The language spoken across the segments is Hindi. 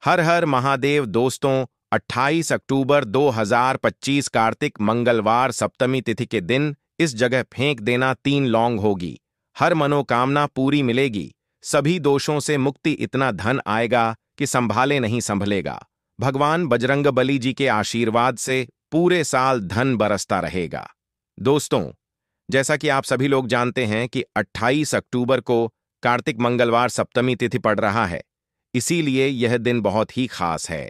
हर हर महादेव दोस्तों। 28 अक्टूबर 2025 कार्तिक मंगलवार सप्तमी तिथि के दिन इस जगह फेंक देना 3 लौंग होगी। हर मनोकामना पूरी मिलेगी। सभी दोषों से मुक्ति, इतना धन आएगा कि संभाले नहीं संभलेगा। भगवान बजरंगबली जी के आशीर्वाद से पूरे साल धन बरसता रहेगा। दोस्तों, जैसा कि आप सभी लोग जानते हैं कि 28 अक्टूबर को कार्तिक मंगलवार सप्तमी तिथि पड़ रहा है। इसीलिए यह दिन बहुत ही खास है,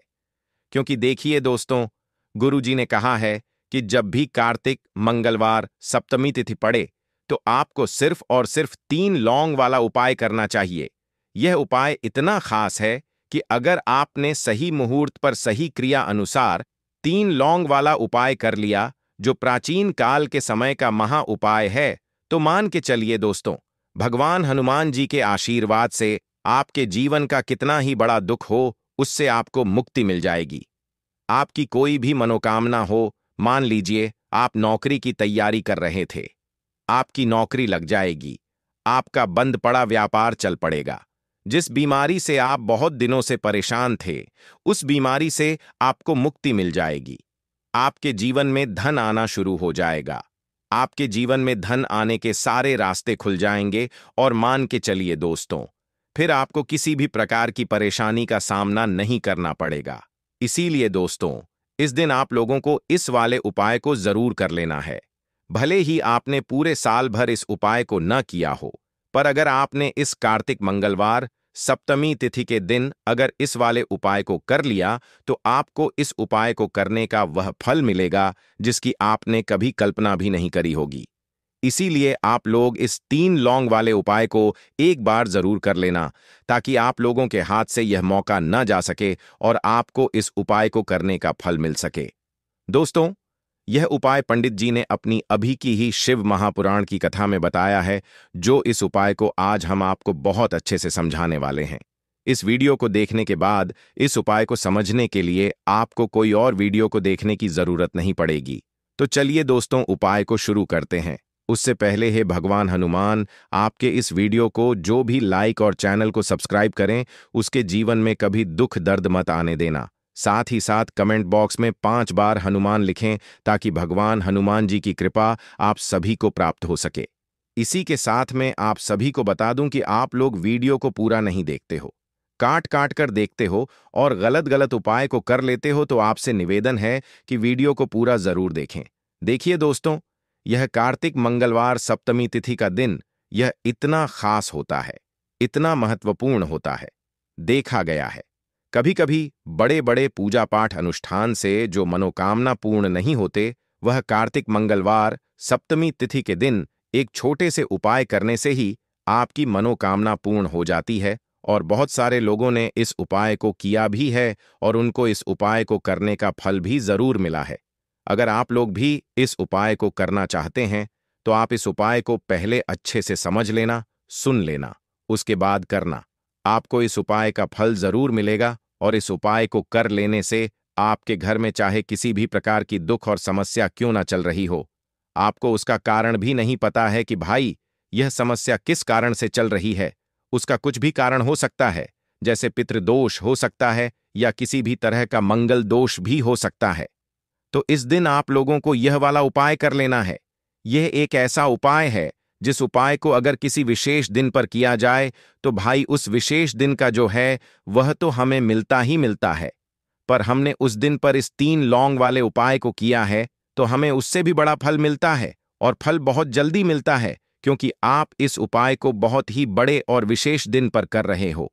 क्योंकि देखिए दोस्तों, गुरु जी ने कहा है कि जब भी कार्तिक मंगलवार सप्तमी तिथि पड़े तो आपको सिर्फ और सिर्फ 3 लौंग वाला उपाय करना चाहिए। यह उपाय इतना खास है कि अगर आपने सही मुहूर्त पर सही क्रिया अनुसार 3 लौंग वाला उपाय कर लिया, जो प्राचीन काल के समय का महा उपाय है, तो मान के चलिए दोस्तों, भगवान हनुमान जी के आशीर्वाद से आपके जीवन का कितना ही बड़ा दुख हो, उससे आपको मुक्ति मिल जाएगी। आपकी कोई भी मनोकामना हो, मान लीजिए आप नौकरी की तैयारी कर रहे थे, आपकी नौकरी लग जाएगी। आपका बंद पड़ा व्यापार चल पड़ेगा। जिस बीमारी से आप बहुत दिनों से परेशान थे, उस बीमारी से आपको मुक्ति मिल जाएगी। आपके जीवन में धन आना शुरू हो जाएगा। आपके जीवन में धन आने के सारे रास्ते खुल जाएंगे और मान के चलिए दोस्तों, फिर आपको किसी भी प्रकार की परेशानी का सामना नहीं करना पड़ेगा। इसीलिए दोस्तों, इस दिन आप लोगों को इस वाले उपाय को जरूर कर लेना है। भले ही आपने पूरे साल भर इस उपाय को न किया हो, पर अगर आपने इस कार्तिक मंगलवार सप्तमी तिथि के दिन अगर इस वाले उपाय को कर लिया, तो आपको इस उपाय को करने का वह फल मिलेगा जिसकी आपने कभी कल्पना भी नहीं करी होगी। इसीलिए आप लोग इस 3 लौंग वाले उपाय को एक बार जरूर कर लेना, ताकि आप लोगों के हाथ से यह मौका न जा सके और आपको इस उपाय को करने का फल मिल सके। दोस्तों, यह उपाय पंडित जी ने अपनी अभी की ही शिव महापुराण की कथा में बताया है, जो इस उपाय को आज हम आपको बहुत अच्छे से समझाने वाले हैं। इस वीडियो को देखने के बाद इस उपाय को समझने के लिए आपको कोई और वीडियो को देखने की जरूरत नहीं पड़ेगी। तो चलिए दोस्तों, उपाय को शुरू करते हैं। उससे पहले हे भगवान हनुमान, आपके इस वीडियो को जो भी लाइक और चैनल को सब्सक्राइब करें, उसके जीवन में कभी दुख दर्द मत आने देना। साथ ही साथ कमेंट बॉक्स में 5 बार हनुमान लिखें, ताकि भगवान हनुमान जी की कृपा आप सभी को प्राप्त हो सके। इसी के साथ में आप सभी को बता दूं कि आप लोग वीडियो को पूरा नहीं देखते हो, काट काट कर देखते हो और गलत गलत उपाय को कर लेते हो, तो आपसे निवेदन है कि वीडियो को पूरा जरूर देखें। देखिए दोस्तों, यह कार्तिक मंगलवार सप्तमी तिथि का दिन यह इतना खास होता है, इतना महत्वपूर्ण होता है। देखा गया है कभी कभी बड़े बड़े पूजा पाठ अनुष्ठान से जो मनोकामना पूर्ण नहीं होते, वह कार्तिक मंगलवार सप्तमी तिथि के दिन एक छोटे से उपाय करने से ही आपकी मनोकामना पूर्ण हो जाती है। और बहुत सारे लोगों ने इस उपाय को किया भी है और उनको इस उपाय को करने का फल भी जरूर मिला है। अगर आप लोग भी इस उपाय को करना चाहते हैं, तो आप इस उपाय को पहले अच्छे से समझ लेना, सुन लेना, उसके बाद करना। आपको इस उपाय का फल जरूर मिलेगा और इस उपाय को कर लेने से आपके घर में चाहे किसी भी प्रकार की दुख और समस्या क्यों ना चल रही हो, आपको उसका कारण भी नहीं पता है कि भाई यह समस्या किस कारण से चल रही है। उसका कुछ भी कारण हो सकता है, जैसे पितृदोष हो सकता है या किसी भी तरह का मंगल दोष भी हो सकता है। तो इस दिन आप लोगों को यह वाला उपाय कर लेना है। यह एक ऐसा उपाय है जिस उपाय को अगर किसी विशेष दिन पर किया जाए, तो भाई उस विशेष दिन का जो है वह तो हमें मिलता ही मिलता है, पर हमने उस दिन पर इस 3 लौंग वाले उपाय को किया है तो हमें उससे भी बड़ा फल मिलता है, और फल बहुत जल्दी मिलता है, क्योंकि आप इस उपाय को बहुत ही बड़े और विशेष दिन पर कर रहे हो।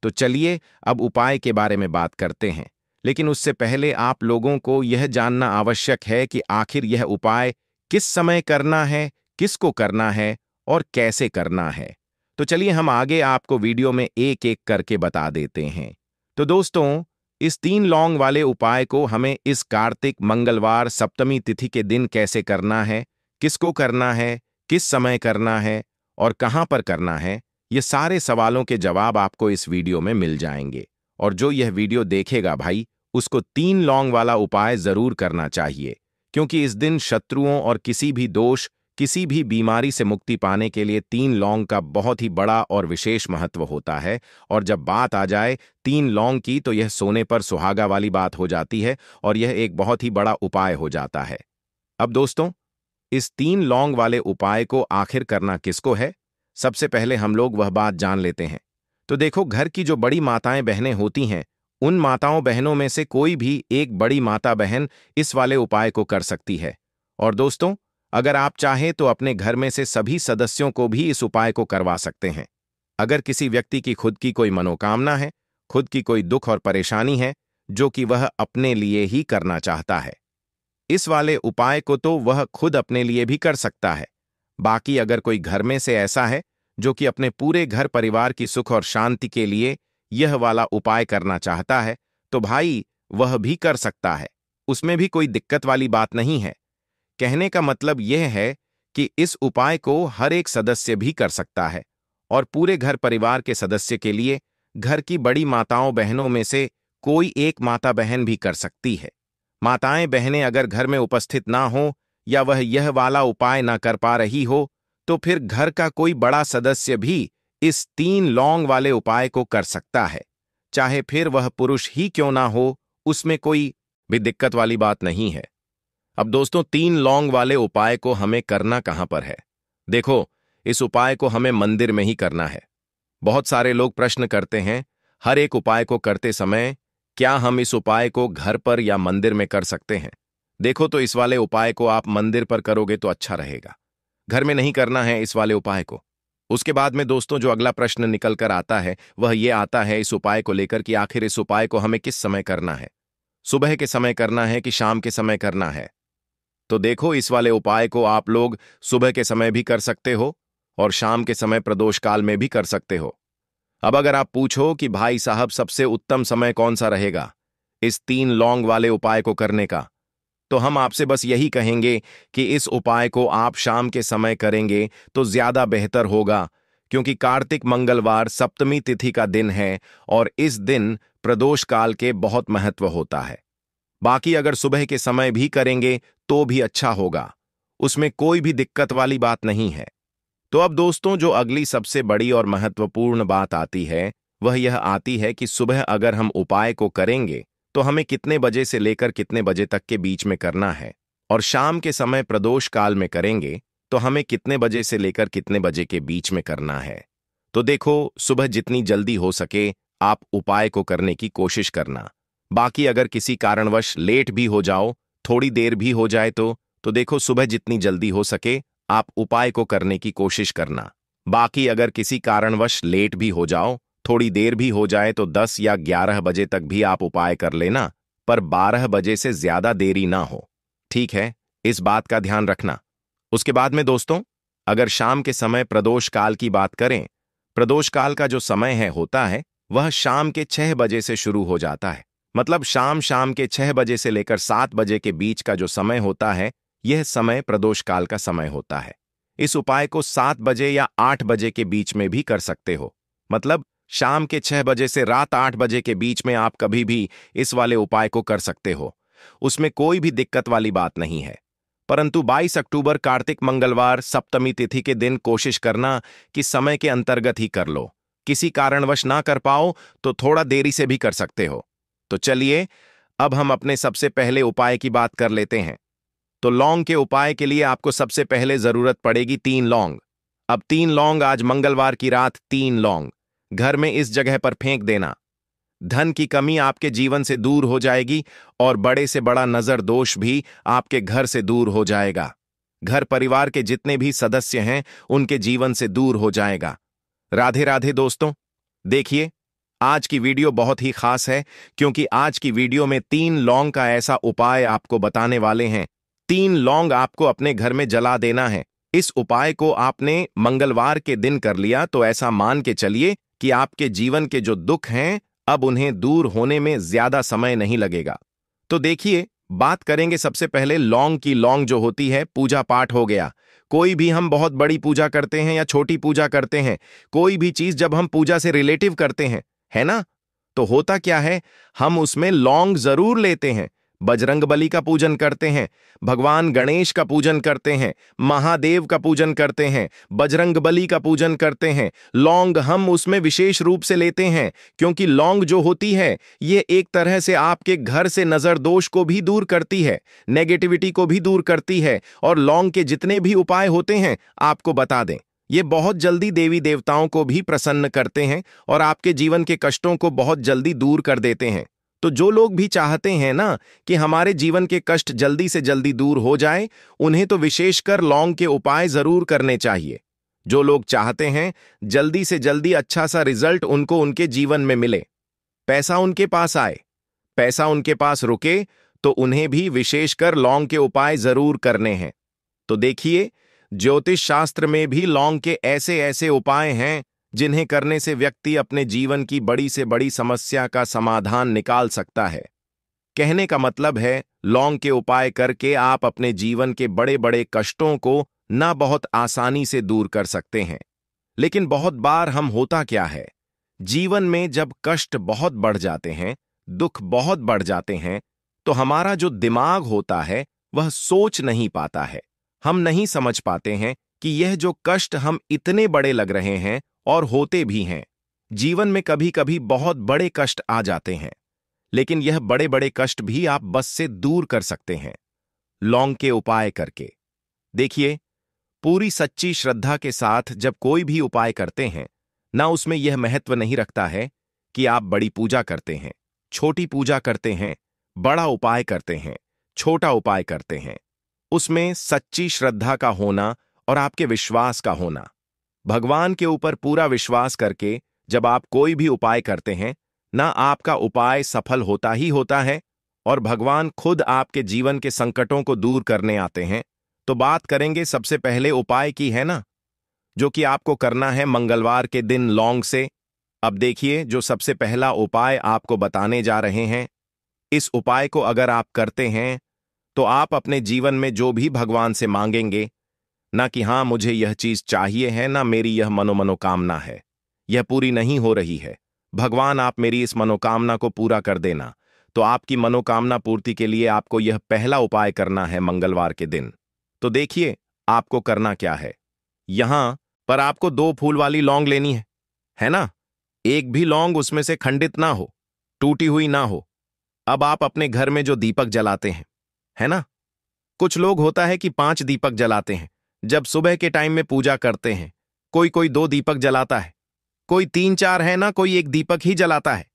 तो चलिए अब उपाय के बारे में बात करते हैं, लेकिन उससे पहले आप लोगों को यह जानना आवश्यक है कि आखिर यह उपाय किस समय करना है, किसको करना है और कैसे करना है। तो चलिए हम आगे आपको वीडियो में एक एक करके बता देते हैं। तो दोस्तों, इस 3 लौंग वाले उपाय को हमें इस कार्तिक मंगलवार सप्तमी तिथि के दिन कैसे करना है, किसको करना है, किस समय करना है और कहां पर करना है, ये सारे सवालों के जवाब आपको इस वीडियो में मिल जाएंगे। और जो यह वीडियो देखेगा भाई, उसको 3 लौंग वाला उपाय जरूर करना चाहिए, क्योंकि इस दिन शत्रुओं और किसी भी दोष, किसी भी बीमारी से मुक्ति पाने के लिए 3 लौंग का बहुत ही बड़ा और विशेष महत्व होता है। और जब बात आ जाए 3 लौंग की, तो यह सोने पर सुहागा वाली बात हो जाती है और यह एक बहुत ही बड़ा उपाय हो जाता है। अब दोस्तों, इस 3 लौंग वाले उपाय को आखिर करना किसको है? सबसे पहले हम लोग वह बात जान लेते हैं। तो देखो, घर की जो बड़ी माताएं बहनें होती हैं, उन माताओं बहनों में से कोई भी एक बड़ी माता बहन इस वाले उपाय को कर सकती है। और दोस्तों, अगर आप चाहें तो अपने घर में से सभी सदस्यों को भी इस उपाय को करवा सकते हैं। अगर किसी व्यक्ति की खुद की कोई मनोकामना है, खुद की कोई दुख और परेशानी है जो कि वह अपने लिए ही करना चाहता है, इस वाले उपाय को तो वह खुद अपने लिए भी कर सकता है। बाकी अगर कोई घर में से ऐसा है जो कि अपने पूरे घर परिवार की सुख और शांति के लिए यह वाला उपाय करना चाहता है, तो भाई वह भी कर सकता है। उसमें भी कोई दिक्कत वाली बात नहीं है। कहने का मतलब यह है कि इस उपाय को हर एक सदस्य भी कर सकता है और पूरे घर परिवार के सदस्य के लिए घर की बड़ी माताओं बहनों में से कोई एक माता बहन भी कर सकती है। माताएं बहनें अगर घर में उपस्थित ना हो या वह यह वाला उपाय ना कर पा रही हो, तो फिर घर का कोई बड़ा सदस्य भी इस 3 लौंग वाले उपाय को कर सकता है। चाहे फिर वह पुरुष ही क्यों ना हो, उसमें कोई भी दिक्कत वाली बात नहीं है। अब दोस्तों, 3 लौंग वाले उपाय को हमें करना कहां पर है? देखो, इस उपाय को हमें मंदिर में ही करना है। बहुत सारे लोग प्रश्न करते हैं, हर एक उपाय को करते समय क्या हम इस उपाय को घर पर या मंदिर में कर सकते हैं? देखो, तो इस वाले उपाय को आप मंदिर पर करोगे तो अच्छा रहेगा। घर में नहीं करना है इस वाले उपाय को। उसके बाद में दोस्तों, जो अगला प्रश्न निकल कर आता है वह ये आता है इस उपाय को लेकर कि आखिर इस उपाय को हमें किस समय करना है? सुबह के समय करना है कि शाम के समय करना है? तो देखो, इस वाले उपाय को आप लोग सुबह के समय भी कर सकते हो और शाम के समय प्रदोष काल में भी कर सकते हो। अब अगर आप पूछो कि भाई साहब सबसे उत्तम समय कौन सा रहेगा इस 3 लौंग वाले उपाय को करने का, तो हम आपसे बस यही कहेंगे कि इस उपाय को आप शाम के समय करेंगे तो ज्यादा बेहतर होगा, क्योंकि कार्तिक मंगलवार सप्तमी तिथि का दिन है और इस दिन प्रदोष काल के बहुत महत्व होता है। बाकी अगर सुबह के समय भी करेंगे तो भी अच्छा होगा, उसमें कोई भी दिक्कत वाली बात नहीं है। तो अब दोस्तों, जो अगली सबसे बड़ी और महत्वपूर्ण बात आती है वह यह आती है कि सुबह अगर हम उपाय को करेंगे तो हमें कितने बजे से लेकर कितने बजे तक के बीच में करना है, और शाम के समय प्रदोष काल में करेंगे तो हमें कितने बजे से लेकर कितने बजे के बीच में करना है। तो देखो, सुबह जितनी जल्दी हो सके आप उपाय को करने की कोशिश करना। बाकी अगर किसी कारणवश लेट भी हो जाओ, थोड़ी देर भी हो जाए तो देखो, सुबह जितनी जल्दी हो सके आप उपाय को करने की कोशिश करना। बाकी अगर किसी कारणवश लेट भी हो जाओ, थोड़ी देर भी हो जाए, तो 10 या 11 बजे तक भी आप उपाय कर लेना, पर 12 बजे से ज्यादा देरी ना हो। ठीक है, इस बात का ध्यान रखना। उसके बाद में दोस्तों, अगर शाम के समय प्रदोष काल की बात करें, प्रदोष काल का जो समय होता है वह शाम के 6 बजे से शुरू हो जाता है। मतलब शाम के 6 बजे से लेकर 7 बजे के बीच का जो समय होता है, यह समय प्रदोष काल का समय होता है। इस उपाय को 7 बजे या 8 बजे के बीच में भी कर सकते हो। मतलब शाम के 6 बजे से रात 8 बजे के बीच में आप कभी भी इस वाले उपाय को कर सकते हो, उसमें कोई भी दिक्कत वाली बात नहीं है। परंतु 22 अक्टूबर कार्तिक मंगलवार सप्तमी तिथि के दिन कोशिश करना कि समय के अंतर्गत ही कर लो। किसी कारणवश ना कर पाओ तो थोड़ा देरी से भी कर सकते हो। तो चलिए, अब हम अपने सबसे पहले उपाय की बात कर लेते हैं। तो लौंग के उपाय के लिए आपको सबसे पहले जरूरत पड़ेगी 3 लौंग। अब 3 लौंग आज मंगलवार की रात 3 लौंग घर में इस जगह पर फेंक देना। धन की कमी आपके जीवन से दूर हो जाएगी और बड़े से बड़ा नजर दोष भी आपके घर से दूर हो जाएगा। घर परिवार के जितने भी सदस्य हैं उनके जीवन से दूर हो जाएगा। राधे राधे दोस्तों। देखिए, आज की वीडियो बहुत ही खास है, क्योंकि आज की वीडियो में 3 लौंग का ऐसा उपाय आपको बताने वाले हैं। 3 लौंग आपको अपने घर में जला देना है। इस उपाय को आपने मंगलवार के दिन कर लिया तो ऐसा मान के चलिए कि आपके जीवन के जो दुख हैं अब उन्हें दूर होने में ज्यादा समय नहीं लगेगा। तो देखिए, बात करेंगे सबसे पहले लौंग की। लौंग जो होती है, पूजा पाठ हो गया। कोई भी हम बहुत बड़ी पूजा करते हैं या छोटी पूजा करते हैं, कोई भी चीज जब हम पूजा से रिलेटिव करते हैं, है ना, तो होता क्या है, हम उसमें लौंग जरूर लेते हैं। बजरंगबली का पूजन करते हैं, भगवान गणेश का पूजन करते हैं, महादेव का पूजन करते हैं, बजरंगबली का पूजन करते हैं। लौंग हम उसमें विशेष रूप से लेते हैं, क्योंकि लौंग जो होती है ये एक तरह से आपके घर से नजर दोष को भी दूर करती है, नेगेटिविटी को भी दूर करती है। और लौंग के जितने भी उपाय होते हैं आपको बता दें, ये बहुत जल्दी देवी देवताओं को भी प्रसन्न करते हैं और आपके जीवन के कष्टों को बहुत जल्दी दूर कर देते हैं। तो जो लोग भी चाहते हैं ना कि हमारे जीवन के कष्ट जल्दी से जल्दी दूर हो जाए, उन्हें तो विशेषकर लौंग के उपाय जरूर करने चाहिए। जो लोग चाहते हैं जल्दी से जल्दी अच्छा सा रिजल्ट उनको उनके जीवन में मिले, पैसा उनके पास आए, पैसा उनके पास रुके, तो उन्हें भी विशेषकर लौंग के उपाय जरूर करने हैं। तो देखिए, ज्योतिष शास्त्र में भी लौंग के ऐसे ऐसे उपाय हैं जिन्हें करने से व्यक्ति अपने जीवन की बड़ी से बड़ी समस्या का समाधान निकाल सकता है। कहने का मतलब है, लौंग के उपाय करके आप अपने जीवन के बड़े बड़े कष्टों को ना बहुत आसानी से दूर कर सकते हैं। लेकिन बहुत बार हम होता क्या है, जीवन में जब कष्ट बहुत बढ़ जाते हैं, दुख बहुत बढ़ जाते हैं, तो हमारा जो दिमाग होता है वह सोच नहीं पाता है। हम नहीं समझ पाते हैं कि यह जो कष्ट हम इतने बड़े लग रहे हैं और होते भी हैं। जीवन में कभी कभी बहुत बड़े कष्ट आ जाते हैं, लेकिन यह बड़े बड़े कष्ट भी आप बस से दूर कर सकते हैं लौंग के उपाय करके। देखिए, पूरी सच्ची श्रद्धा के साथ जब कोई भी उपाय करते हैं ना, उसमें यह महत्व नहीं रखता है कि आप बड़ी पूजा करते हैं, छोटी पूजा करते हैं, बड़ा उपाय करते हैं, छोटा उपाय करते हैं। उसमें सच्ची श्रद्धा का होना और आपके विश्वास का होना। भगवान के ऊपर पूरा विश्वास करके जब आप कोई भी उपाय करते हैं ना, आपका उपाय सफल होता ही होता है और भगवान खुद आपके जीवन के संकटों को दूर करने आते हैं। तो बात करेंगे सबसे पहले उपाय की, है ना, जो कि आपको करना है मंगलवार के दिन लौंग से। अब देखिए, जो सबसे पहला उपाय आपको बताने जा रहे हैं, इस उपाय को अगर आप करते हैं तो आप अपने जीवन में जो भी भगवान से मांगेंगे, ना कि हाँ मुझे यह चीज चाहिए है, ना मेरी यह मनोकामना है, यह पूरी नहीं हो रही है, भगवान आप मेरी इस मनोकामना को पूरा कर देना, तो आपकी मनोकामना पूर्ति के लिए आपको यह पहला उपाय करना है मंगलवार के दिन। तो देखिए, आपको करना क्या है। यहां पर आपको 2 फूल वाली लौंग लेनी है ना। एक भी लौंग उसमें से खंडित ना हो, टूटी हुई ना हो। अब आप अपने घर में जो दीपक जलाते हैं, है ना, कुछ लोग होता है कि 5 दीपक जलाते हैं जब सुबह के टाइम में पूजा करते हैं। कोई कोई 2 दीपक जलाता है, कोई 3-4 है ना, कोई 1 दीपक ही जलाता है।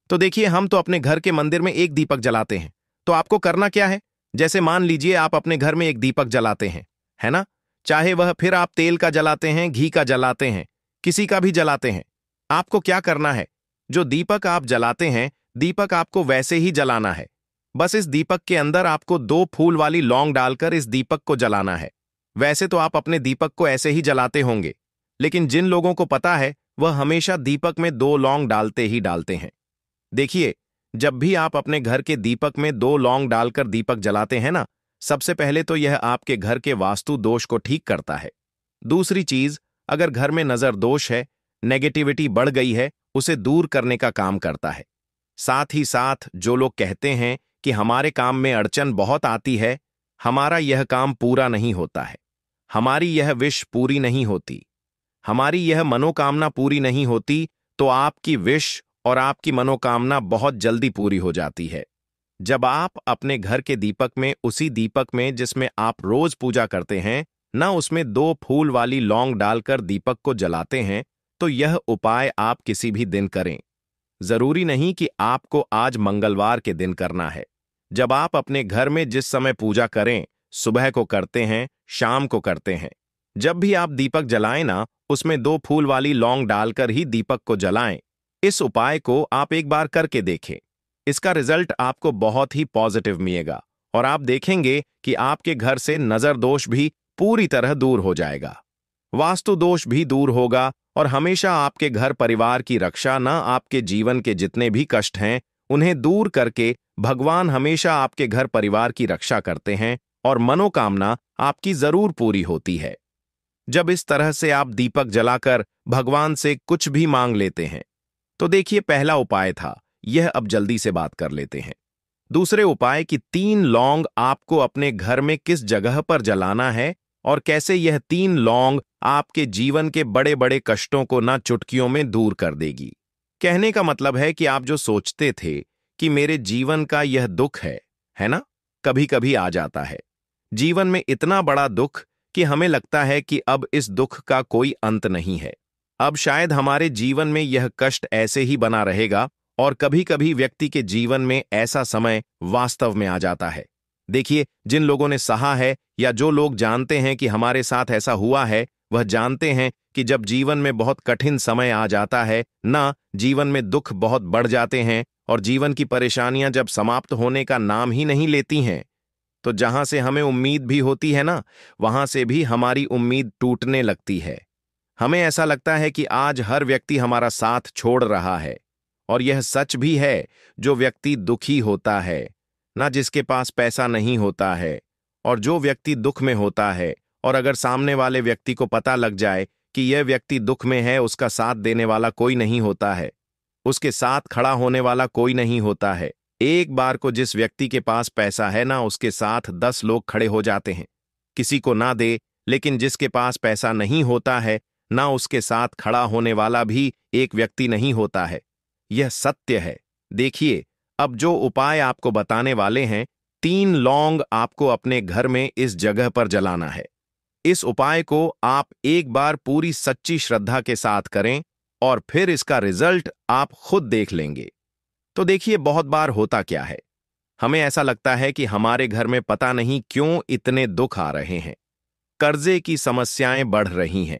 तो देखिए, हम तो अपने घर के मंदिर में 1 दीपक जलाते हैं। तो आपको करना क्या है, जैसे मान लीजिए आप अपने घर में 1 दीपक जलाते हैं, है ना, चाहे वह फिर आप तेल का जलाते हैं, घी का जलाते हैं, किसी का भी जलाते हैं। आपको क्या करना है, जो दीपक आप जलाते हैं, दीपक आपको वैसे ही जलाना है। बस इस दीपक के अंदर आपको 2 फूल वाली लौंग डालकर इस दीपक को जलाना है। वैसे तो आप अपने दीपक को ऐसे ही जलाते होंगे, लेकिन जिन लोगों को पता है वह हमेशा दीपक में 2 लौंग डालते ही डालते हैं। देखिए, जब भी आप अपने घर के दीपक में 2 लौंग डालकर दीपक जलाते हैं ना, सबसे पहले तो यह आपके घर के वास्तु दोष को ठीक करता है। दूसरी चीज, अगर घर में नजर दोष है, नेगेटिविटी बढ़ गई है, उसे दूर करने का काम करता है। साथ ही साथ जो लोग कहते हैं कि हमारे काम में अड़चन बहुत आती है, हमारा यह काम पूरा नहीं होता है, हमारी यह विश पूरी नहीं होती, हमारी यह मनोकामना पूरी नहीं होती, तो आपकी विश और आपकी मनोकामना बहुत जल्दी पूरी हो जाती है। जब आप अपने घर के दीपक में, उसी दीपक में जिसमें आप रोज पूजा करते हैं ना, उसमें 2 फूल वाली लौंग डालकर दीपक को जलाते हैं, तो यह उपाय आप किसी भी दिन करें। जरूरी नहीं कि आपको आज मंगलवार के दिन करना है। जब आप अपने घर में जिस समय पूजा करें, सुबह को करते हैं, शाम को करते हैं, जब भी आप दीपक जलाएं ना, उसमें 2 फूल वाली लौंग डालकर ही दीपक को जलाएं। इस उपाय को आप एक बार करके देखें, इसका रिजल्ट आपको बहुत ही पॉजिटिव मिलेगा और आप देखेंगे कि आपके घर से नजर दोष भी पूरी तरह दूर हो जाएगा, वास्तु दोष भी दूर होगा और हमेशा आपके घर परिवार की रक्षा, ना आपके जीवन के जितने भी कष्ट हैं उन्हें दूर करके भगवान हमेशा आपके घर परिवार की रक्षा करते हैं और मनोकामना आपकी जरूर पूरी होती है। जब इस तरह से आप दीपक जलाकर भगवान से कुछ भी मांग लेते हैं, तो देखिए, पहला उपाय था यह। अब जल्दी से बात कर लेते हैं। दूसरे उपाय कि 3 लौंग आपको अपने घर में किस जगह पर जलाना है और कैसे यह 3 लौंग आपके जीवन के बड़े बड़े कष्टों को ना चुटकियों में दूर कर देगी। कहने का मतलब है कि आप जो सोचते थे कि मेरे जीवन का यह दुख है ना, कभी कभी आ जाता है जीवन में इतना बड़ा दुख कि हमें लगता है कि अब इस दुख का कोई अंत नहीं है। अब शायद हमारे जीवन में यह कष्ट ऐसे ही बना रहेगा और कभी कभी व्यक्ति के जीवन में ऐसा समय वास्तव में आ जाता है। देखिए, जिन लोगों ने सहा है या जो लोग जानते हैं कि हमारे साथ ऐसा हुआ है, वह जानते हैं कि जब जीवन में बहुत कठिन समय आ जाता है ना, जीवन में दुख बहुत बढ़ जाते हैं और जीवन की परेशानियां जब समाप्त होने का नाम ही नहीं लेती हैं, तो जहां से हमें उम्मीद भी होती है ना, वहां से भी हमारी उम्मीद टूटने लगती है। हमें ऐसा लगता है कि आज हर व्यक्ति हमारा साथ छोड़ रहा है। और यह सच भी है, जो व्यक्ति दुखी होता है ना, जिसके पास पैसा नहीं होता है, और जो व्यक्ति दुख में होता है, और अगर सामने वाले व्यक्ति को पता लग जाए कि यह व्यक्ति दुख में है, उसका साथ देने वाला कोई नहीं होता है, उसके साथ खड़ा होने वाला कोई नहीं होता है। एक बार को जिस व्यक्ति के पास पैसा है ना, उसके साथ 10 लोग खड़े हो जाते हैं। किसी को ना दे, लेकिन जिसके पास पैसा नहीं होता है ना, उसके साथ खड़ा होने वाला भी एक व्यक्ति नहीं होता है। यह सत्य है। देखिए, अब जो उपाय आपको बताने वाले हैं, 3 लौंग आपको अपने घर में इस जगह पर जलाना है। इस उपाय को आप एक बार पूरी सच्ची श्रद्धा के साथ करें और फिर इसका रिजल्ट आप खुद देख लेंगे। तो देखिए, बहुत बार होता क्या है, हमें ऐसा लगता है कि हमारे घर में पता नहीं क्यों इतने दुख आ रहे हैं, कर्जे की समस्याएं बढ़ रही हैं,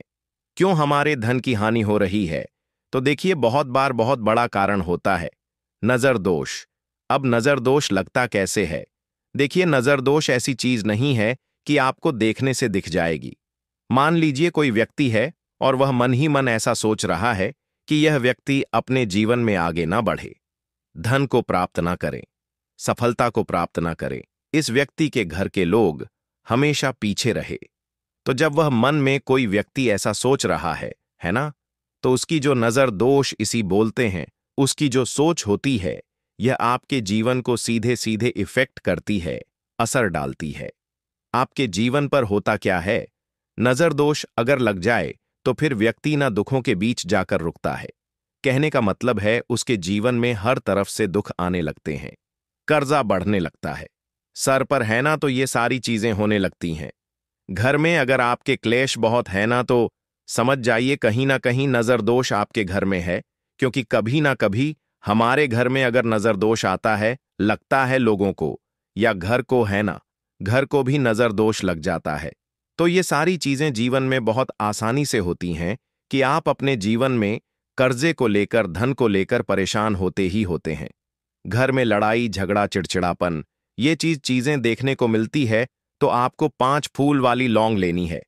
क्यों हमारे धन की हानि हो रही है। तो देखिए, बहुत बार बहुत बड़ा कारण होता है नजर दोष। अब नजर दोष लगता कैसे है? देखिए, नजर दोष ऐसी चीज नहीं है कि आपको देखने से दिख जाएगी। मान लीजिए कोई व्यक्ति है और वह मन ही मन ऐसा सोच रहा है कि यह व्यक्ति अपने जीवन में आगे ना बढ़े, धन को प्राप्त ना करे, सफलता को प्राप्त ना करे, इस व्यक्ति के घर के लोग हमेशा पीछे रहे। तो जब वह मन में कोई व्यक्ति ऐसा सोच रहा है ना, तो उसकी जो नजर दोष इसी बोलते हैं, उसकी जो सोच होती है, यह आपके जीवन को सीधे सीधे इफेक्ट करती है, असर डालती है। आपके जीवन पर होता क्या है, नजर दोष अगर लग जाए तो फिर व्यक्ति ना दुखों के बीच जाकर रुकता है। कहने का मतलब है, उसके जीवन में हर तरफ से दुख आने लगते हैं, कर्जा बढ़ने लगता है, सर पर है ना तो ये सारी चीजें होने लगती हैं। घर में अगर आपके क्लेश बहुत है ना, तो समझ जाइए कहीं ना कहीं नजर दोष आपके घर में है, क्योंकि कभी ना कभी हमारे घर में अगर नजर दोष आता है, लगता है लोगों को या घर को है ना, घर को भी नजर दोष लग जाता है। तो ये सारी चीजें जीवन में बहुत आसानी से होती हैं कि आप अपने जीवन में कर्जे को लेकर, धन को लेकर परेशान होते ही होते हैं। घर में लड़ाई झगड़ा चिड़चिड़ापन, ये चीजें देखने को मिलती है। तो आपको 5 फूल वाली लौंग लेनी है।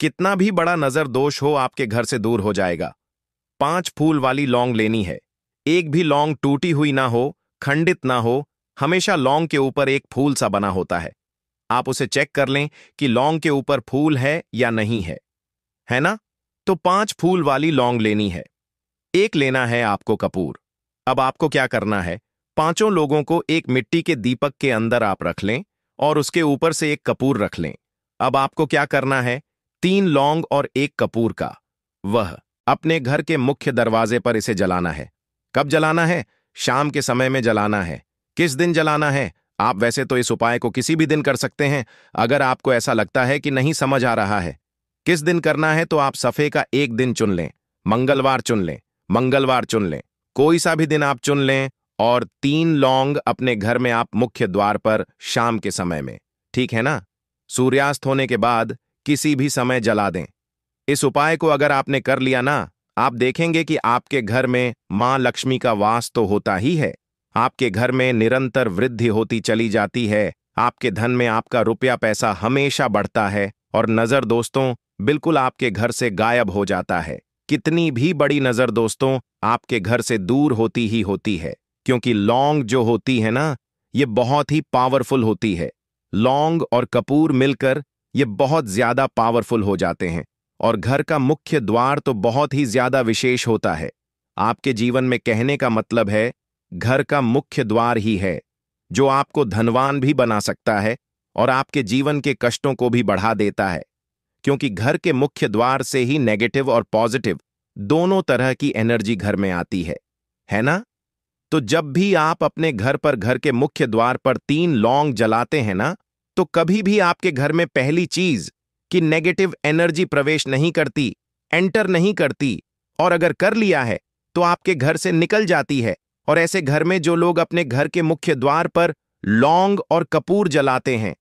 कितना भी बड़ा नजर दोष हो, आपके घर से दूर हो जाएगा। 5 फूल वाली लौंग लेनी है। एक भी लौंग टूटी हुई ना हो, खंडित ना हो, हमेशा लौंग के ऊपर एक फूल सा बना होता है। आप उसे चेक कर लें कि लौंग के ऊपर फूल है या नहीं है ना? तो 5 फूल वाली लौंग लेनी है। एक लेना है आपको कपूर। अब आपको क्या करना है, 5 लोगों को एक मिट्टी के दीपक के अंदर आप रख लें और उसके ऊपर से एक कपूर रख लें। अब आपको क्या करना है, 3 लौंग और एक कपूर का वह अपने घर के मुख्य दरवाजे पर इसे जलाना है। कब जलाना है? शाम के समय में जलाना है। किस दिन जलाना है? आप वैसे तो इस उपाय को किसी भी दिन कर सकते हैं। अगर आपको ऐसा लगता है कि नहीं समझ आ रहा है किस दिन करना है, तो आप सफे का एक दिन चुन लें, मंगलवार चुन लें, मंगलवार चुन लें, कोई सा भी दिन आप चुन लें और 3 लौंग अपने घर में आप मुख्य द्वार पर शाम के समय में, ठीक है ना, सूर्यास्त होने के बाद किसी भी समय जला दें। इस उपाय को अगर आपने कर लिया ना, आप देखेंगे कि आपके घर में मां लक्ष्मी का वास तो होता ही है, आपके घर में निरंतर वृद्धि होती चली जाती है, आपके धन में आपका रुपया पैसा हमेशा बढ़ता है और नजर दोस्तों बिल्कुल आपके घर से गायब हो जाता है। कितनी भी बड़ी नजर दोस्तों आपके घर से दूर होती ही होती है, क्योंकि लौंग जो होती है ना, ये बहुत ही पावरफुल होती है। लौंग और कपूर मिलकर ये बहुत ज्यादा पावरफुल हो जाते हैं और घर का मुख्य द्वार तो बहुत ही ज्यादा विशेष होता है। आपके जीवन में कहने का मतलब है घर का मुख्य द्वार ही है, जो आपको धनवान भी बना सकता है और आपके जीवन के कष्टों को भी बढ़ा देता है, क्योंकि घर के मुख्य द्वार से ही नेगेटिव और पॉजिटिव दोनों तरह की एनर्जी घर में आती है ना? तो जब भी आप अपने घर पर घर के मुख्य द्वार पर 3 लौंग जलाते हैं ना, तो कभी भी आपके घर में पहली चीज कि नेगेटिव एनर्जी प्रवेश नहीं करती, एंटर नहीं करती, और अगर कर लिया है तो आपके घर से निकल जाती है। और ऐसे घर में जो लोग अपने घर के मुख्य द्वार पर लौंग और कपूर जलाते हैं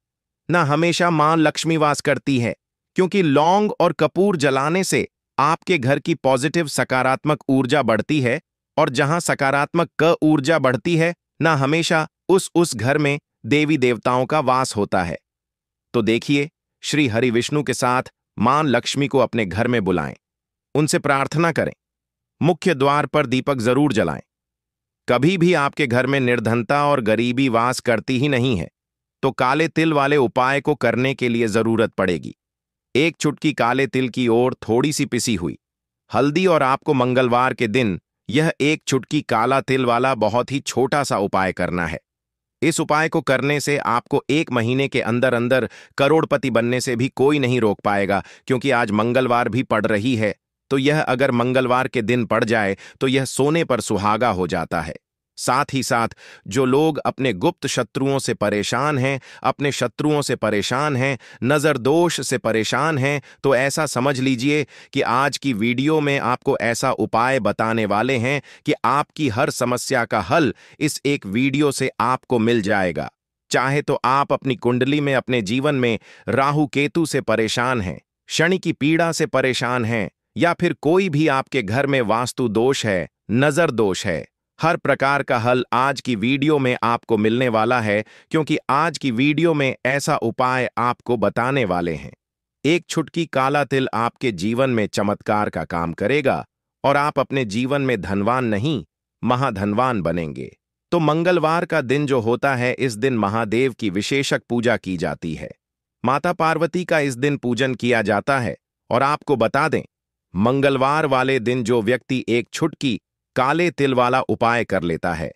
ना, हमेशा मां लक्ष्मी वास करती है, क्योंकि लौंग और कपूर जलाने से आपके घर की पॉजिटिव सकारात्मक ऊर्जा बढ़ती है, और जहां सकारात्मक ऊर्जा बढ़ती है ना, हमेशा उस घर में देवी देवताओं का वास होता है। तो देखिए, श्री हरि विष्णु के साथ मां लक्ष्मी को अपने घर में बुलाएं, उनसे प्रार्थना करें, मुख्य द्वार पर दीपक जरूर जलाएं। कभी भी आपके घर में निर्धनता और गरीबी वास करती ही नहीं है, तो काले तिल वाले उपाय को करने के लिए जरूरत पड़ेगी। 1 चुटकी काले तिल की ओर थोड़ी सी पिसी हुई हल्दी, और आपको मंगलवार के दिन यह 1 चुटकी काला तिल वाला बहुत ही छोटा सा उपाय करना है। इस उपाय को करने से आपको 1 महीने के अंदर अंदर करोड़पति बनने से भी कोई नहीं रोक पाएगा, क्योंकि आज मंगलवार भी पड़ रही है। तो यह अगर मंगलवार के दिन पड़ जाए तो यह सोने पर सुहागा हो जाता है। साथ ही साथ जो लोग अपने गुप्त शत्रुओं से परेशान हैं, अपने शत्रुओं से परेशान हैं, नजर दोष से परेशान हैं, तो ऐसा समझ लीजिए कि आज की वीडियो में आपको ऐसा उपाय बताने वाले हैं कि आपकी हर समस्या का हल इस एक वीडियो से आपको मिल जाएगा। चाहे तो आप अपनी कुंडली में अपने जीवन में राहु केतु से परेशान हैं, शनि की पीड़ा से परेशान हैं, या फिर कोई भी आपके घर में वास्तु दोष है, नजर दोष है, हर प्रकार का हल आज की वीडियो में आपको मिलने वाला है, क्योंकि आज की वीडियो में ऐसा उपाय आपको बताने वाले हैं। 1 चुटकी काला तिल आपके जीवन में चमत्कार का काम करेगा और आप अपने जीवन में धनवान नहीं, महाधनवान बनेंगे। तो मंगलवार का दिन जो होता है, इस दिन महादेव की विशेषक पूजा की जाती है। माता पार्वती का इस दिन पूजन किया जाता है। और आपको बता दें, मंगलवार वाले दिन जो व्यक्ति 1 चुटकी काले तिल वाला उपाय कर लेता है,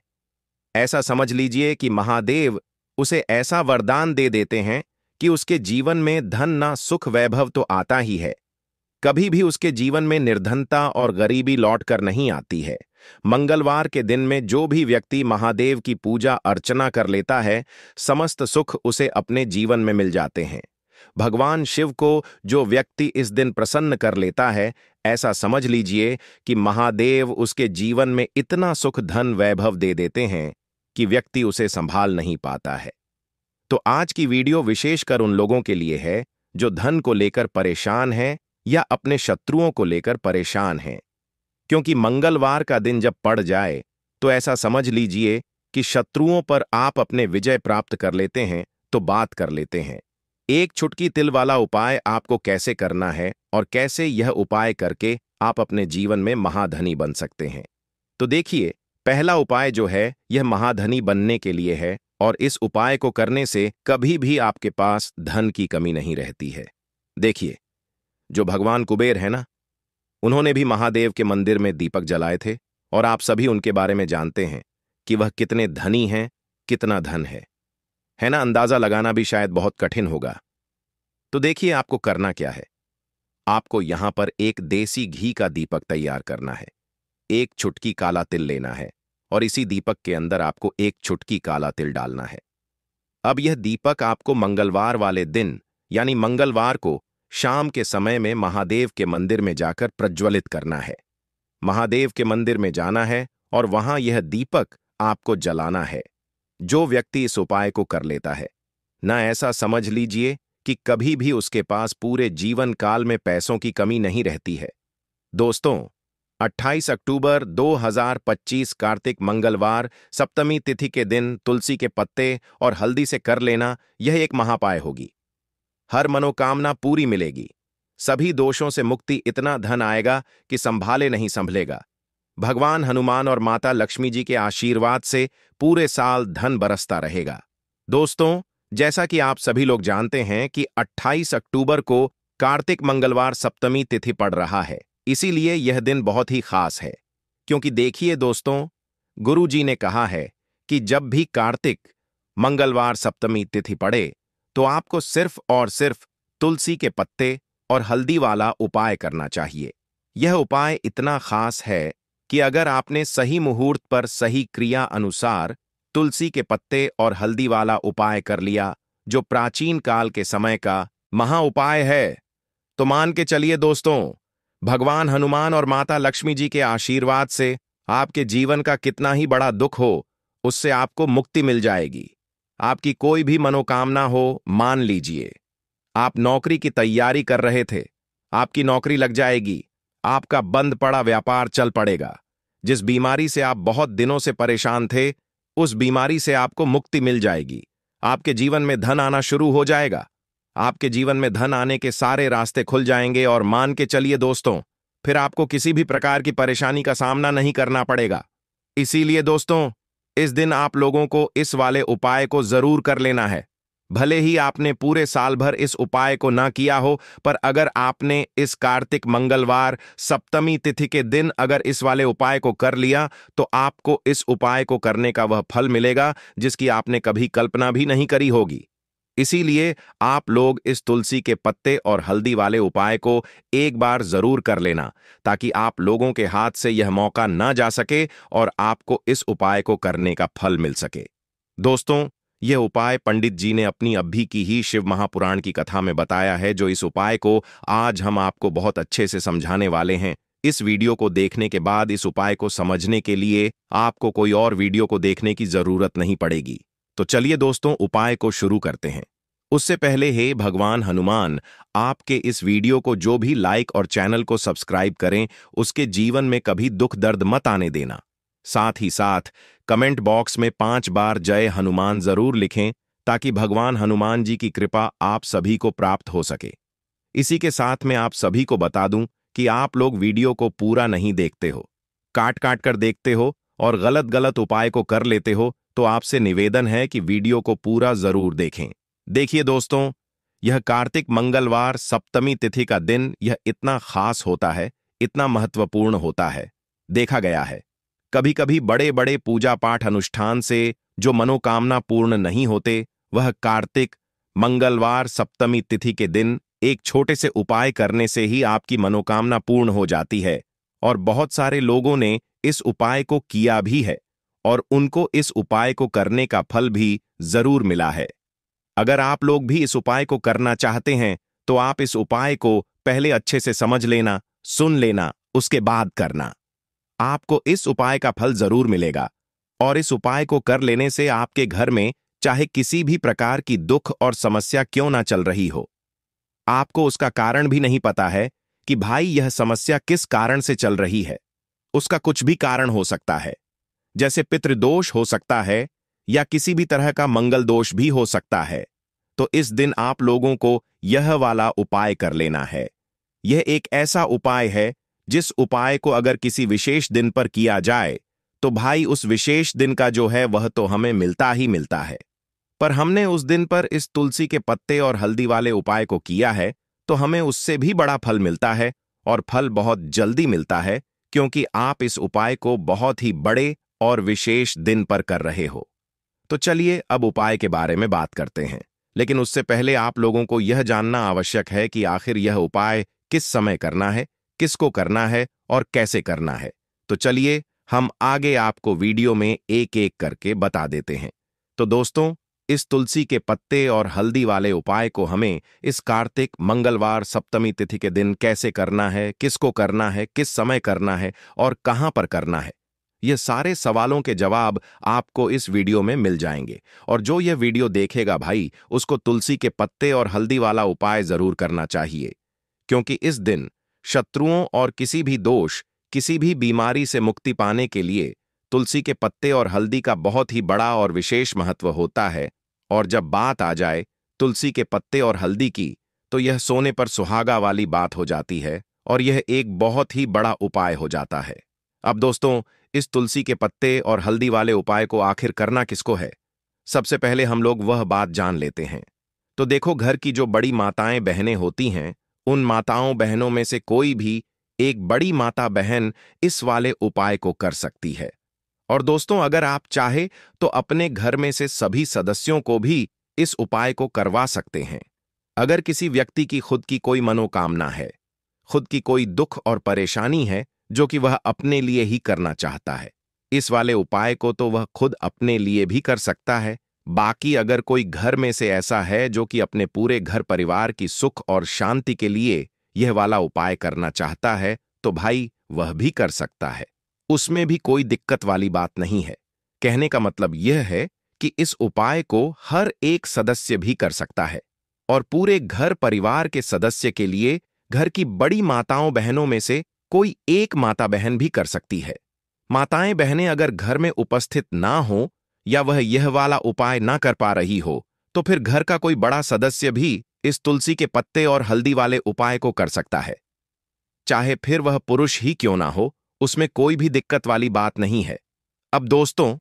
ऐसा समझ लीजिए कि महादेव उसे ऐसा वरदान दे देते हैं कि उसके जीवन में धन ना सुख वैभव तो आता ही है, कभी भी उसके जीवन में निर्धनता और गरीबी लौट कर नहीं आती है। मंगलवार के दिन में जो भी व्यक्ति महादेव की पूजा अर्चना कर लेता है, समस्त सुख उसे अपने जीवन में मिल जाते हैं। भगवान शिव को जो व्यक्ति इस दिन प्रसन्न कर लेता है, ऐसा समझ लीजिए कि महादेव उसके जीवन में इतना सुख धन वैभव दे देते हैं कि व्यक्ति उसे संभाल नहीं पाता है। तो आज की वीडियो विशेषकर उन लोगों के लिए है जो धन को लेकर परेशान हैं या अपने शत्रुओं को लेकर परेशान हैं, क्योंकि मंगलवार का दिन जब पड़ जाए तो ऐसा समझ लीजिए कि शत्रुओं पर आप अपने विजय प्राप्त कर लेते हैं। तो बात कर लेते हैं 1 चुटकी तिल वाला उपाय आपको कैसे करना है और कैसे यह उपाय करके आप अपने जीवन में महाधनी बन सकते हैं। तो देखिए, पहला उपाय जो है यह महाधनी बनने के लिए है, और इस उपाय को करने से कभी भी आपके पास धन की कमी नहीं रहती है। देखिए, जो भगवान कुबेर है ना, उन्होंने भी महादेव के मंदिर में दीपक जलाए थे, और आप सभी उनके बारे में जानते हैं कि वह कितने धनी हैं, कितना धन है ना। अंदाजा लगाना भी शायद बहुत कठिन होगा। तो देखिए, आपको करना क्या है। आपको यहां पर एक देसी घी का दीपक तैयार करना है, 1 चुटकी काला तिल लेना है, और इसी दीपक के अंदर आपको 1 चुटकी काला तिल डालना है। अब यह दीपक आपको मंगलवार वाले दिन यानी मंगलवार को शाम के समय में महादेव के मंदिर में जाकर प्रज्वलित करना है। महादेव के मंदिर में जाना है और वहां यह दीपक आपको जलाना है। जो व्यक्ति इस उपाय को कर लेता है ना, ऐसा समझ लीजिए कि कभी भी उसके पास पूरे जीवन काल में पैसों की कमी नहीं रहती है। दोस्तों, 28 अक्टूबर 2025 कार्तिक मंगलवार सप्तमी तिथि के दिन तुलसी के पत्ते और हल्दी से कर लेना यह एक महापाय होगी। हर मनोकामना पूरी मिलेगी, सभी दोषों से मुक्ति, इतना धन आएगा कि संभाले नहीं संभलेगा। भगवान हनुमान और माता लक्ष्मी जी के आशीर्वाद से पूरे साल धन बरसता रहेगा। दोस्तों, जैसा कि आप सभी लोग जानते हैं कि 28 अक्टूबर को कार्तिक मंगलवार सप्तमी तिथि पड़ रहा है, इसीलिए यह दिन बहुत ही खास है। क्योंकि देखिए दोस्तों, गुरु जी ने कहा है कि जब भी कार्तिक मंगलवार सप्तमी तिथि पड़े तो आपको सिर्फ और सिर्फ तुलसी के पत्ते और हल्दी वाला उपाय करना चाहिए। यह उपाय इतना खास है कि अगर आपने सही मुहूर्त पर सही क्रिया अनुसार तुलसी के पत्ते और हल्दी वाला उपाय कर लिया, जो प्राचीन काल के समय का महा उपाय है, तो मान के चलिए दोस्तों, भगवान हनुमान और माता लक्ष्मी जी के आशीर्वाद से आपके जीवन का कितना ही बड़ा दुख हो, उससे आपको मुक्ति मिल जाएगी। आपकी कोई भी मनोकामना हो, मान लीजिए आप नौकरी की तैयारी कर रहे थे, आपकी नौकरी लग जाएगी, आपका बंद पड़ा व्यापार चल पड़ेगा, जिस बीमारी से आप बहुत दिनों से परेशान थे, उस बीमारी से आपको मुक्ति मिल जाएगी। आपके जीवन में धन आना शुरू हो जाएगा, आपके जीवन में धन आने के सारे रास्ते खुल जाएंगे और मान के चलिए दोस्तों, फिर आपको किसी भी प्रकार की परेशानी का सामना नहीं करना पड़ेगा। इसीलिए दोस्तों, इस दिन आप लोगों को इस वाले उपाय को जरूर कर लेना है। भले ही आपने पूरे साल भर इस उपाय को ना किया हो, पर अगर आपने इस कार्तिक मंगलवार सप्तमी तिथि के दिन अगर इस वाले उपाय को कर लिया, तो आपको इस उपाय को करने का वह फल मिलेगा जिसकी आपने कभी कल्पना भी नहीं करी होगी। इसीलिए आप लोग इस तुलसी के पत्ते और हल्दी वाले उपाय को एक बार जरूर कर लेना, ताकि आप लोगों के हाथ से यह मौका ना जा सके और आपको इस उपाय को करने का फल मिल सके। दोस्तों, यह उपाय पंडित जी ने अपनी अभी की ही शिव महापुराण की कथा में बताया है, जो इस उपाय को आज हम आपको बहुत अच्छे से समझाने वाले हैं। इस वीडियो को देखने के बाद इस उपाय को समझने के लिए आपको कोई और वीडियो को देखने की जरूरत नहीं पड़ेगी। तो चलिए दोस्तों, उपाय को शुरू करते हैं। उससे पहले हे भगवान हनुमान, आपके इस वीडियो को जो भी लाइक और चैनल को सब्सक्राइब करें, उसके जीवन में कभी दुख दर्द मत आने देना। साथ ही साथ कमेंट बॉक्स में 5 बार जय हनुमान जरूर लिखें, ताकि भगवान हनुमान जी की कृपा आप सभी को प्राप्त हो सके। इसी के साथ मैं आप सभी को बता दूं कि आप लोग वीडियो को पूरा नहीं देखते हो, काट काट कर देखते हो और गलत गलत उपाय को कर लेते हो, तो आपसे निवेदन है कि वीडियो को पूरा जरूर देखें। देखिए दोस्तों, यह कार्तिक मंगलवार सप्तमी तिथि का दिन यह इतना खास होता है, इतना महत्वपूर्ण होता है। देखा गया है कभी कभी बड़े बड़े पूजा पाठ अनुष्ठान से जो मनोकामना पूर्ण नहीं होते, वह कार्तिक मंगलवार सप्तमी तिथि के दिन एक छोटे से उपाय करने से ही आपकी मनोकामना पूर्ण हो जाती है। और बहुत सारे लोगों ने इस उपाय को किया भी है और उनको इस उपाय को करने का फल भी जरूर मिला है। अगर आप लोग भी इस उपाय को करना चाहते हैं, तो आप इस उपाय को पहले अच्छे से समझ लेना, सुन लेना, उसके बाद करना। आपको इस उपाय का फल जरूर मिलेगा और इस उपाय को कर लेने से आपके घर में चाहे किसी भी प्रकार की दुख और समस्या क्यों ना चल रही हो, आपको उसका कारण भी नहीं पता है कि भाई यह समस्या किस कारण से चल रही है। उसका कुछ भी कारण हो सकता है, जैसे पितृदोष हो सकता है या किसी भी तरह का मंगल दोष भी हो सकता है। तो इस दिन आप लोगों को यह वाला उपाय कर लेना है। यह एक ऐसा उपाय है जिस उपाय को अगर किसी विशेष दिन पर किया जाए, तो भाई उस विशेष दिन का जो है वह तो हमें मिलता ही मिलता है। पर हमने उस दिन पर इस तुलसी के पत्ते और हल्दी वाले उपाय को किया है, तो हमें उससे भी बड़ा फल मिलता है और फल बहुत जल्दी मिलता है, क्योंकि आप इस उपाय को बहुत ही बड़े और विशेष दिन पर कर रहे हो। तो चलिए अब उपाय के बारे में बात करते हैं, लेकिन उससे पहले आप लोगों को यह जानना आवश्यक है कि आखिर यह उपाय किस समय करना है, किसको करना है और कैसे करना है। तो चलिए हम आगे आपको वीडियो में एक एक करके बता देते हैं। तो दोस्तों, इस तुलसी के पत्ते और हल्दी वाले उपाय को हमें इस कार्तिक मंगलवार सप्तमी तिथि के दिन कैसे करना है, किसको करना है, किस समय करना है और कहां पर करना है, ये सारे सवालों के जवाब आपको इस वीडियो में मिल जाएंगे। और जो यह वीडियो देखेगा भाई, उसको तुलसी के पत्ते और हल्दी वाला उपाय जरूर करना चाहिए, क्योंकि इस दिन शत्रुओं और किसी भी दोष, किसी भी बीमारी से मुक्ति पाने के लिए तुलसी के पत्ते और हल्दी का बहुत ही बड़ा और विशेष महत्व होता है। और जब बात आ जाए तुलसी के पत्ते और हल्दी की, तो यह सोने पर सुहागा वाली बात हो जाती है और यह एक बहुत ही बड़ा उपाय हो जाता है। अब दोस्तों, इस तुलसी के पत्ते और हल्दी वाले उपाय को आखिर करना किसको है, सबसे पहले हम लोग वह बात जान लेते हैं। तो देखो, घर की जो बड़ी माताएं बहनें होती हैं, उन माताओं बहनों में से कोई भी एक बड़ी माता बहन इस वाले उपाय को कर सकती है। और दोस्तों, अगर आप चाहे तो अपने घर में से सभी सदस्यों को भी इस उपाय को करवा सकते हैं। अगर किसी व्यक्ति की खुद की कोई मनोकामना है, खुद की कोई दुख और परेशानी है जो कि वह अपने लिए ही करना चाहता है, इस वाले उपाय को तो वह खुद अपने लिए भी कर सकता है। बाकी अगर कोई घर में से ऐसा है जो कि अपने पूरे घर परिवार की सुख और शांति के लिए यह वाला उपाय करना चाहता है, तो भाई वह भी कर सकता है। उसमें भी कोई दिक्कत वाली बात नहीं है। कहने का मतलब यह है कि इस उपाय को हर एक सदस्य भी कर सकता है और पूरे घर परिवार के सदस्य के लिए घर की बड़ी माताओं बहनों में से कोई एक माता बहन भी कर सकती है। माताएं बहनें अगर घर में उपस्थित ना हो या वह यह वाला उपाय ना कर पा रही हो, तो फिर घर का कोई बड़ा सदस्य भी इस तुलसी के पत्ते और हल्दी वाले उपाय को कर सकता है। चाहे फिर वह पुरुष ही क्यों ना हो, उसमें कोई भी दिक्कत वाली बात नहीं है। अब दोस्तों,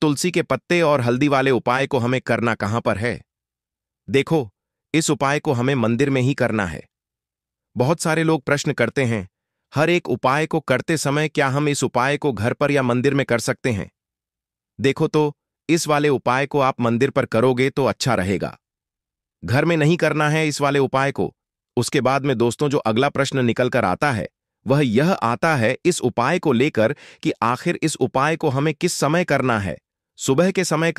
तुलसी के पत्ते और हल्दी वाले उपाय को हमें करना कहां पर है? देखो, इस उपाय को हमें मंदिर में ही करना है। बहुत सारे लोग प्रश्न करते हैं, हर एक उपाय को करते समय क्या हम इस उपाय को घर पर या मंदिर में कर सकते हैं? देखो तो, इस वाले उपाय को आप मंदिर पर करोगे तो अच्छा रहेगा। घर में नहीं करना है इस वाले उपाय को। उसके बाद में दोस्तों, जो अगला प्रश्न निकल कर आता है वह यह आता है इस उपाय को लेकर कि आखिर इस उपाय को हमें किस समय करना है। सुबह के समय